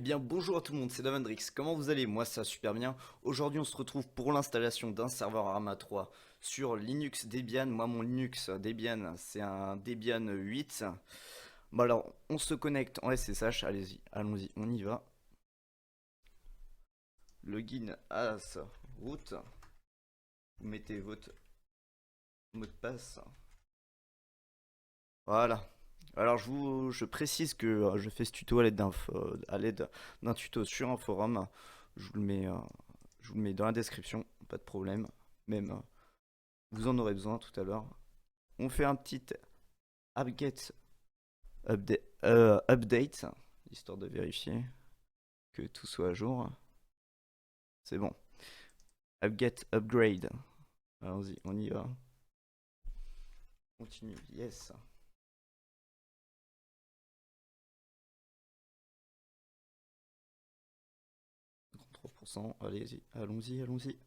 Eh bien bonjour à tout le monde, c'est Davendrix, comment vous allez? Moi ça va super bien. Aujourd'hui on se retrouve pour l'installation d'un serveur Arma 3 sur Linux Debian. Moi mon Linux Debian c'est un Debian 8. Bon alors on se connecte en SSH, allez-y, allons-y, on y va. Login as root, vous mettez votre mot de passe. Voilà. Alors je précise que je fais ce tuto à l'aide d'un tuto sur un forum. Je vous le mets, euh, je vous le mets dans la description, pas de problème. Même vous en aurez besoin tout à l'heure. On fait un petit apt-get update, histoire de vérifier que tout soit à jour. C'est bon. Apt-get upgrade. Allons-y, on y va. Continue, yes. 3%, allez-y, allons-y, allons-y.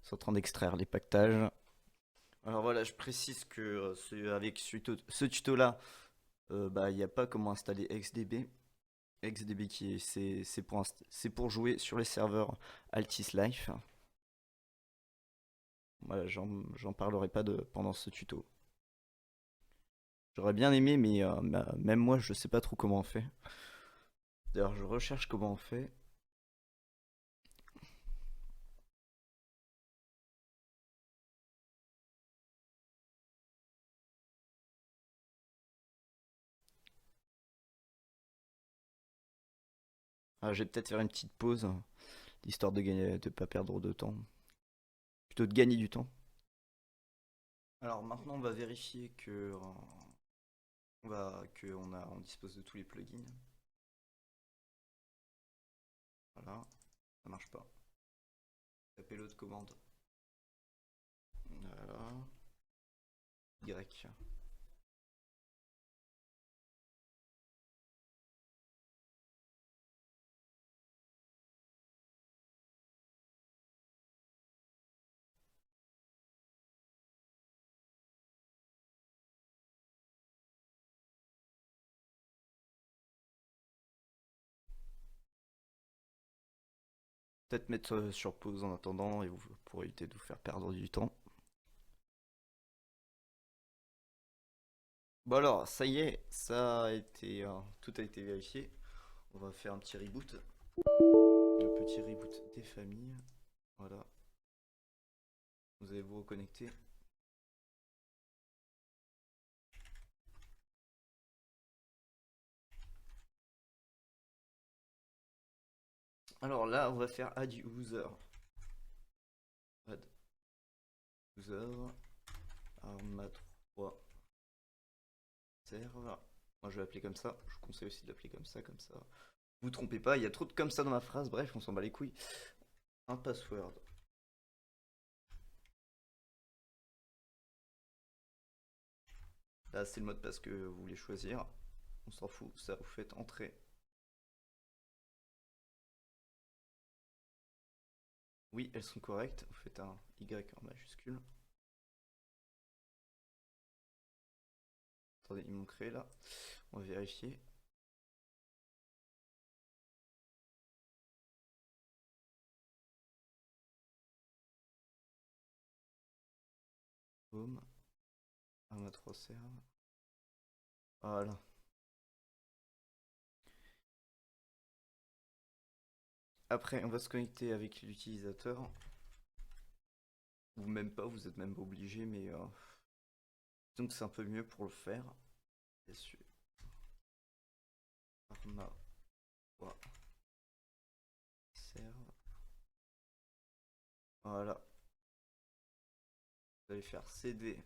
C'est en train d'extraire les pactages. Alors voilà, je précise que avec ce tuto-là, bah, il n'y a pas comment installer XDB. XDB c'est pour jouer sur les serveurs Altis Life. Voilà, j'en parlerai pas pendant ce tuto. J'aurais bien aimé, mais même moi, je sais pas trop comment on fait. D'ailleurs, je recherche comment on fait. Ah, je vais peut-être faire une petite pause, histoire de gagner, de pas perdre de temps. Plutôt de gagner du temps. Alors maintenant, on va vérifier on dispose de tous les plugins. Voilà, ça marche pas. Tapez l'autre commande. Voilà. Y. Peut-être mettre sur pause en attendant et pour éviter de vous faire perdre du temps. Bon alors, ça y est, tout a été vérifié. On va faire un petit reboot. Le petit reboot des familles. Voilà. Vous allez vous reconnecter. Alors là, on va faire add user. Add user. Arma 3. Serve. Moi je vais l'appeler comme ça. Je vous conseille aussi de l'appeler comme ça, comme ça. Vous trompez pas, il y a trop de comme ça dans ma phrase. Bref, on s'en bat les couilles. Un password. Là, c'est le mot de passe que vous voulez choisir. On s'en fout, ça vous faites entrer. Oui, elles sont correctes. Vous faites un Y en majuscule. Attendez, ils m'ont créé là. On va vérifier. Boom. Arma 3 serve. Voilà. Après, on va se connecter avec l'utilisateur. Ou même pas, vous êtes même pas obligé, mais donc c'est un peu mieux pour le faire. SU Arma 3 serve. Voilà. Vous allez faire CD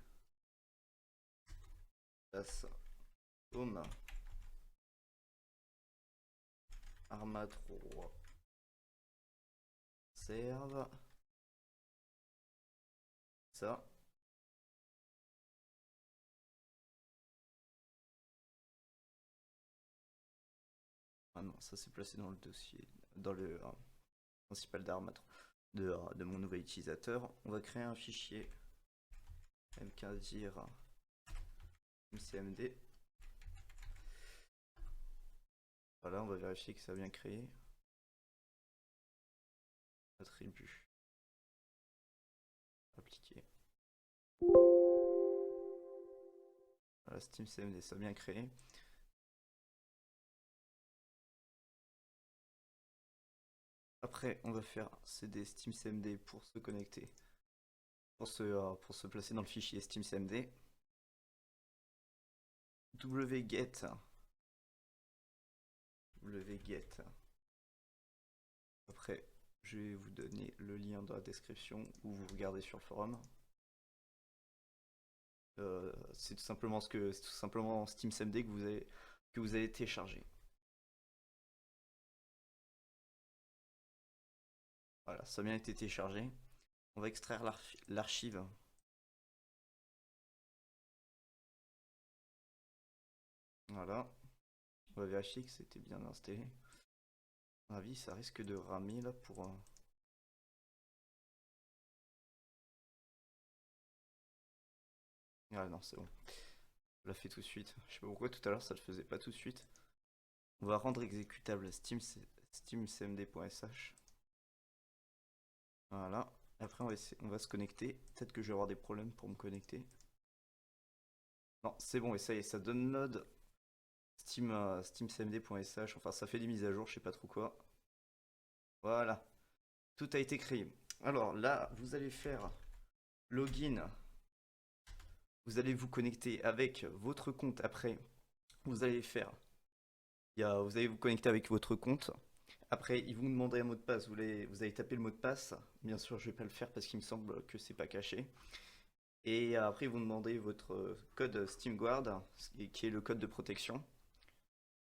passe home Arma 3 serve. Ça. Ah non, ça c'est placé dans le dossier, dans le principal d'Arma 3. de mon nouvel utilisateur. On va créer un fichier mkdir cmd. Voilà, on va vérifier que ça a bien créé. Attribut. Appliquer. Voilà, SteamCMD, ça a bien créé. Après, on va faire cd SteamCMD pour se connecter, pour se placer dans le fichier SteamCMD. wget. Après, je vais vous donner le lien dans la description ou vous regardez sur le forum. C'est tout simplement SteamCMD que vous avez téléchargé. Voilà, ça a bien été téléchargé. On va extraire l'archive. Voilà. On va vérifier que c'était bien installé. À mon avis, ça risque de ramer là pour... Ah non, c'est bon. Je la fais tout de suite. Je sais pas pourquoi tout à l'heure ça le faisait pas tout de suite. On va rendre exécutable steamcmd.sh. Voilà. Après on va se connecter. Peut-être que je vais avoir des problèmes pour me connecter. Non, c'est bon, et ça y est, ça download steamcmd.sh. Enfin, ça fait des mises à jour, je sais pas trop quoi. Voilà. Tout a été créé. Alors là, vous allez faire login. Vous allez vous connecter avec votre compte. Après, vous allez faire... vous allez vous connecter avec votre compte. Après, il vous demanderait un mot de passe. Vous allez taper le mot de passe. Bien sûr, je vais pas le faire parce qu'il me semble que c'est pas caché. Et après, vous demandez votre code SteamGuard, qui est le code de protection.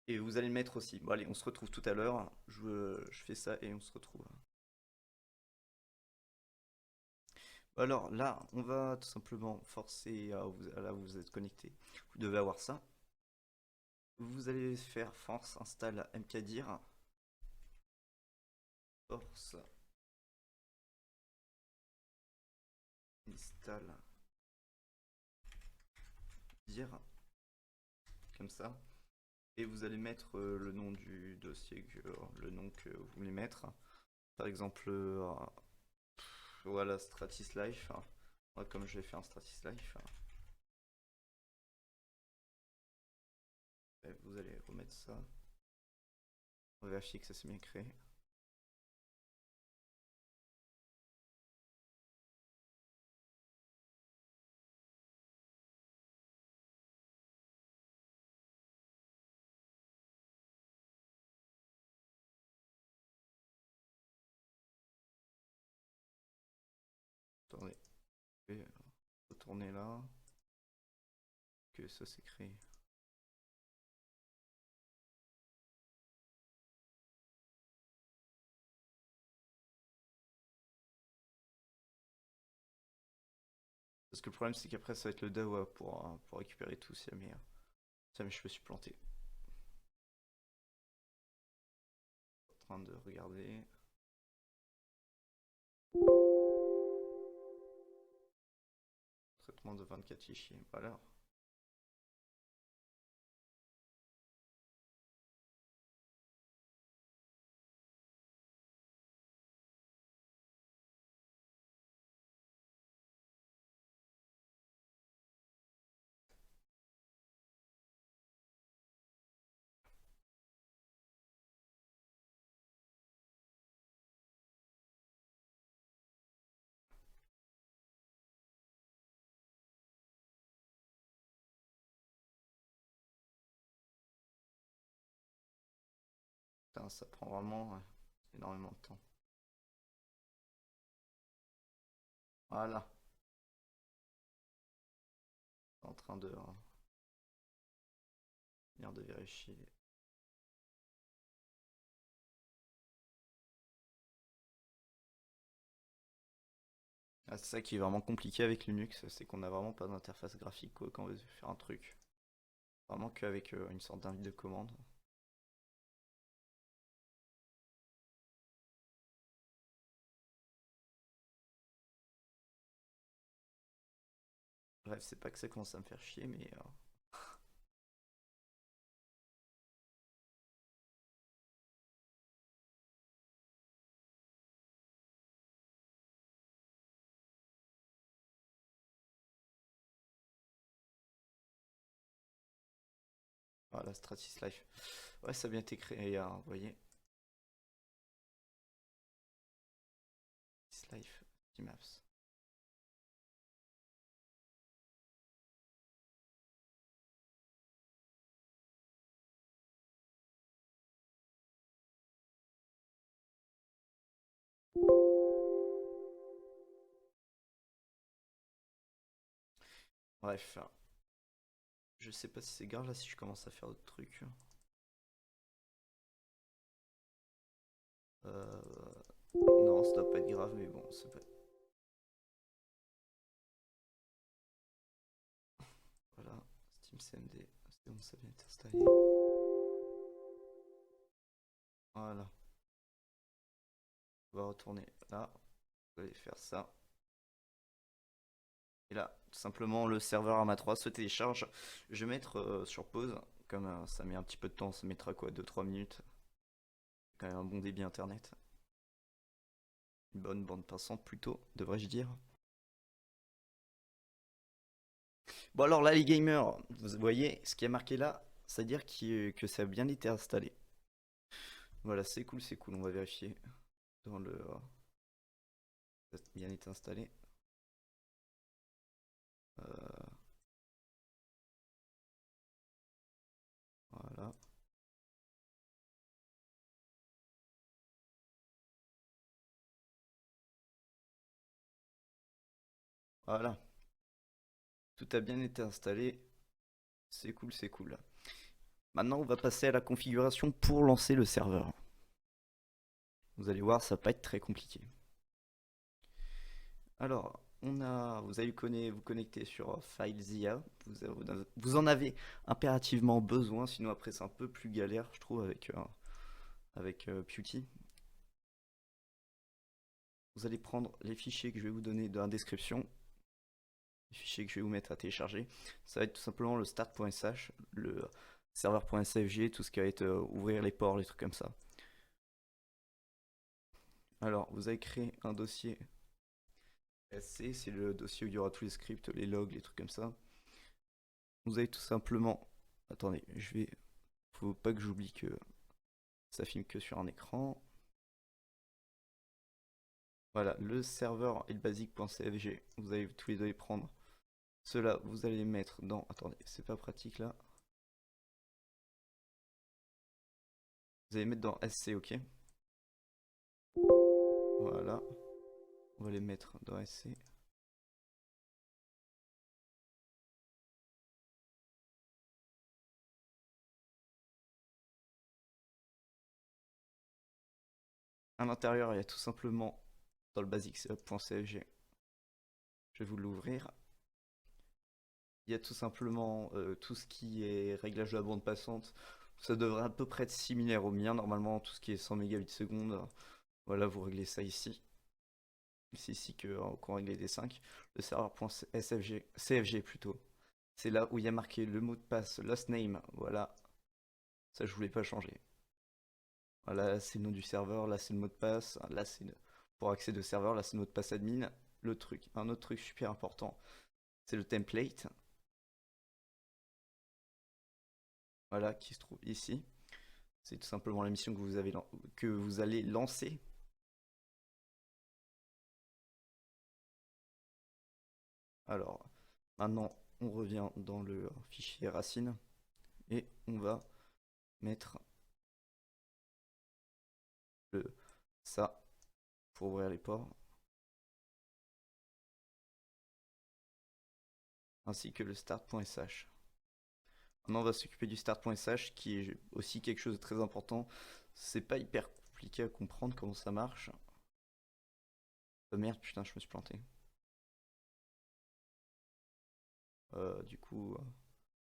Et vous allez le mettre aussi. Bon, allez, on se retrouve tout à l'heure. Je fais ça et on se retrouve. Alors là, on va tout simplement forcer là, vous êtes connecté. Vous devez avoir ça. Vous allez faire force install mkdir. Force install dir. Comme ça. Et vous allez mettre le nom du dossier, le nom que vous voulez mettre. Par exemple, voilà, Stratis Life. Voilà, comme je vais faire un Stratis Life. Et vous allez remettre ça. On va vérifier que ça s'est bien créé. Attendez, je vais retourner là. Que ça s'est créé. Parce que le problème, c'est qu'après, ça va être le DAO pour récupérer tout si jamais, je me suis planté. En train de regarder. Traitement de 24 fichiers. Voilà. Putain, ça prend vraiment énormément de temps. Voilà. En train de venir de vérifier. Ah, c'est ça qui est vraiment compliqué avec Linux, c'est qu'on n'a vraiment pas d'interface graphique quoi, quand on veut faire un truc. Vraiment qu'avec une sorte d'invite de commande. Bref, c'est pas que ça commence à me faire chier, mais voilà, Stratis Life. Ouais, ça a bien été créé, hein, vous voyez. Stratis Life, Maps. Bref, je sais pas si c'est grave là si je commence à faire d'autres trucs. Non, ça doit pas être grave, mais bon, c'est pas. Voilà, Steam CMD, c'est bon, ça vient d'être installé. Voilà, on va retourner là, vous allez faire ça. Et là, tout simplement, le serveur Arma 3 se télécharge. Je vais mettre sur pause, comme ça met un petit peu de temps, ça mettra quoi, 2-3 minutes. Quand même un bon débit internet. Une bonne bande passante plutôt, devrais-je dire. Bon alors là les gamers, vous voyez ce qui est marqué là, c'est-à-dire que ça a bien été installé. Voilà, c'est cool, on va vérifier dans le... ça a bien été installé. Euh, voilà. Voilà, tout a bien été installé, c'est cool, c'est cool. Maintenant on va passer à la configuration pour lancer le serveur. Vous allez voir, ça va pas être très compliqué. Alors, vous allez vous connecter sur FileZilla. Vous en avez impérativement besoin, sinon après c'est un peu plus galère, je trouve, avec Putty. Vous allez prendre les fichiers que je vais vous donner dans la description, les fichiers que je vais vous mettre à télécharger. Ça va être tout simplement le start.sh, le serveur.sfg, tout ce qui va être ouvrir les ports, les trucs comme ça. Alors, vous allez créer un dossier SC, c'est le dossier où il y aura tous les scripts, les logs, les trucs comme ça. Vous allez tout simplement... Attendez, faut pas que j'oublie que ça filme que sur un écran. Voilà, le serveur et le basic.cfg, vous allez tous les deux les prendre. Ceux-là, vous allez les mettre dans... Attendez, c'est pas pratique là. Vous allez mettre dans SC, ok. Voilà, on va les mettre dans SC. À l'intérieur, il y a tout simplement dans le basic.cfg. Je vais vous l'ouvrir. Il y a tout simplement tout ce qui est réglage de la bande passante. Ça devrait à peu près être similaire au mien. Normalement, tout ce qui est 100 mégabits seconde, voilà, vous réglez ça ici. C'est ici qu'on règle les D5. Le serveur.sfg, CFG plutôt. C'est là où il y a marqué le mot de passe, last name. Voilà, ça je voulais pas changer. Voilà, c'est le nom du serveur, là c'est le mot de passe, là c'est pour accéder au serveur, là c'est le mot de passe admin. Le truc, un autre truc super important, c'est le template. Voilà, qui se trouve ici. C'est tout simplement la mission que vous allez lancer. Alors, maintenant, on revient dans le fichier racine et on va mettre le ça pour ouvrir les ports, ainsi que le start.sh. Maintenant, on va s'occuper du start.sh qui est aussi quelque chose de très important. C'est pas hyper compliqué à comprendre comment ça marche. Oh merde, putain, je me suis planté. Du coup,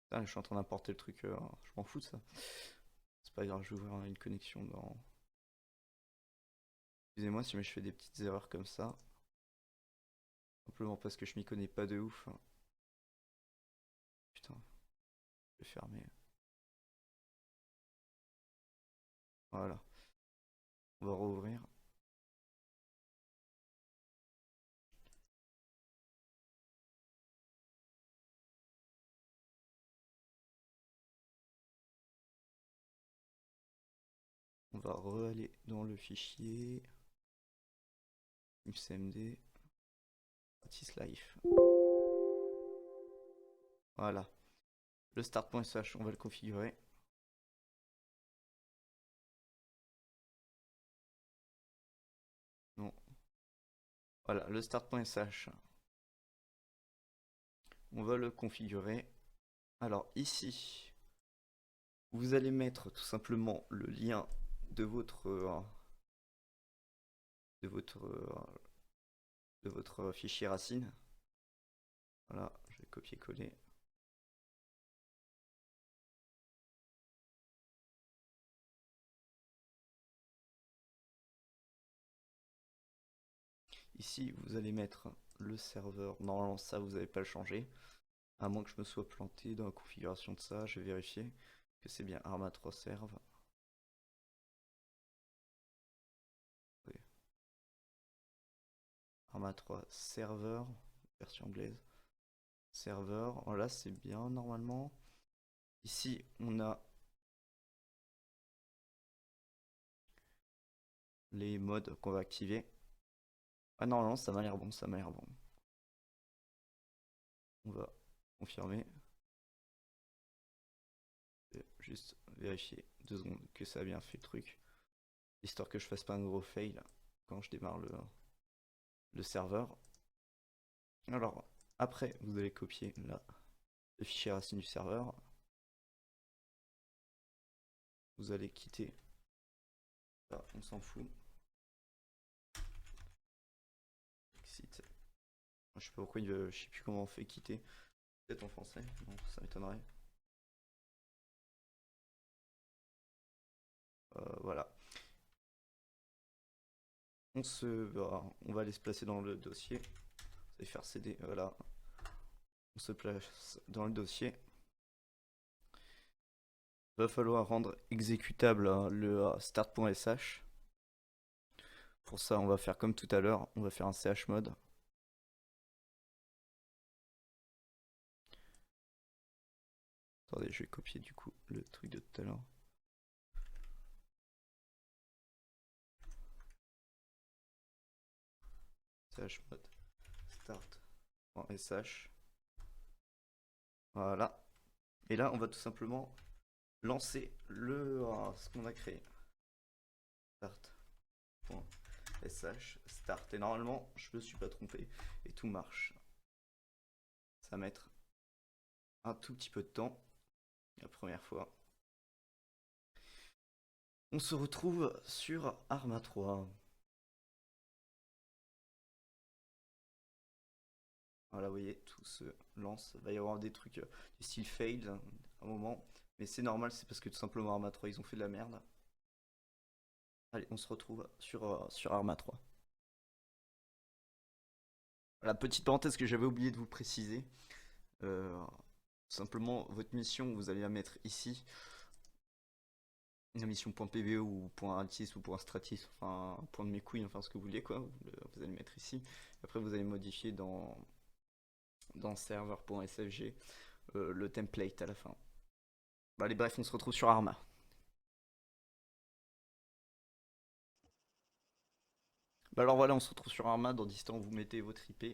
putain, je suis en train d'importer le truc. Je m'en fous de ça. C'est pas grave, je vais ouvrir une connexion dans. Excusez-moi si je fais des petites erreurs comme ça. Simplement parce que je m'y connais pas de ouf. Je vais fermer. Voilà. On va rouvrir. On va re-aller dans le fichier UCMD Practice Life. Voilà. Le start.sh, on va le configurer. Non. Voilà, le start.sh. On va le configurer. Alors ici, vous allez mettre tout simplement le lien de votre fichier racine. Voilà, je vais copier-coller. Ici, vous allez mettre le serveur. Normalement, ça, vous n'avez pas le changer. À moins que je me sois planté dans la configuration de ça, je vais vérifier que c'est bien Arma 3 serve. Oui. Arma 3 serveur, version anglaise. Serveur, voilà, c'est bien normalement. Ici, on a les modes qu'on va activer. Ah non, ça m'a l'air bon, ça m'a l'air bon. On va confirmer. Juste vérifier 2 secondes que ça a bien fait le truc. Histoire que je fasse pas un gros fail quand je démarre le serveur. Alors, après, vous allez copier là, le fichier racine du serveur. Vous allez quitter. Là, on s'en fout. Exit. Je sais pas pourquoi je sais plus comment on fait quitter. Peut-être en français, non, ça m'étonnerait. Voilà. On va aller se placer dans le dossier. Vous allez faire CD, voilà. On se place dans le dossier. Va falloir rendre exécutable le start.sh. Pour ça, on va faire comme tout à l'heure, on va faire un chmod. Attendez, je vais copier du coup le truc de tout à l'heure. Chmod start.sh. Voilà. Et là, on va tout simplement lancer ce qu'on a créé. Start.sh start. Et normalement, je me suis pas trompé et tout marche. Ça va mettre un tout petit peu de temps la première fois. On se retrouve sur Arma 3. Voilà, vous voyez, tout se lance. Il va y avoir des trucs du style fail à un moment. Mais c'est normal, c'est parce que tout simplement Arma 3, ils ont fait de la merde. Allez, on se retrouve sur Arma 3. La petite parenthèse que j'avais oublié de vous préciser. Simplement, votre mission, vous allez la mettre ici. Une mission .pvo ou .altis ou .stratis, enfin point de mes couilles, enfin ce que vous voulez quoi. Vous allez le mettre ici. Après, vous allez modifier dans serveur.sfg le template à la fin. Bah, allez, bref, on se retrouve sur Arma. Bah alors voilà, on se retrouve sur Arma. Dans l'instant, vous mettez votre IP.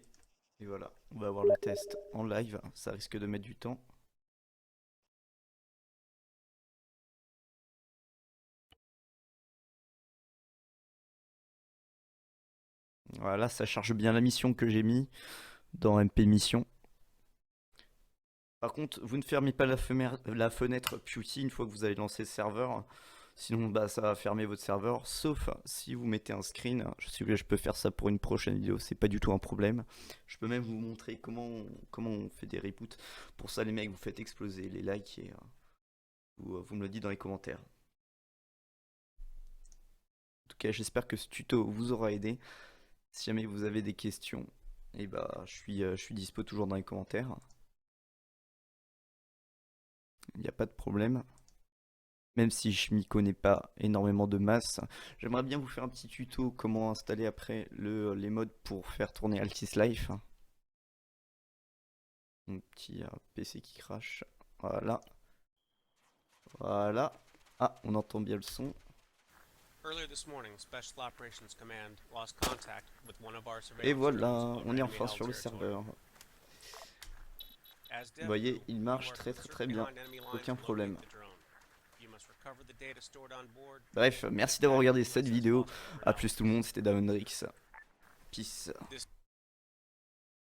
Et voilà, on va avoir le test en live. Ça risque de mettre du temps. Voilà, ça charge bien la mission que j'ai mis dans MP Mission. Par contre, vous ne fermez pas la fenêtre PuTTY une fois que vous avez lancé le serveur. Sinon, bah, ça va fermer votre serveur. Sauf si vous mettez un screen. Je peux faire ça pour une prochaine vidéo. C'est pas du tout un problème. Je peux même vous montrer comment on fait des reboots. Pour ça, les mecs, vous faites exploser les likes et vous me le dites dans les commentaires. En tout cas, j'espère que ce tuto vous aura aidé. Si jamais vous avez des questions, et bah, je suis dispo toujours dans les commentaires. il n'y a pas de problème. Même si je m'y connais pas énormément de masse. J'aimerais bien vous faire un petit tuto comment installer après les mods pour faire tourner Altis Life. Mon petit PC qui crache. Voilà. Voilà. Ah, on entend bien le son. Et voilà, on est enfin sur le serveur. Vous voyez, il marche très bien. Aucun problème. Bref, merci d'avoir regardé cette vidéo. A plus tout le monde, c'était Dawnrix. Peace.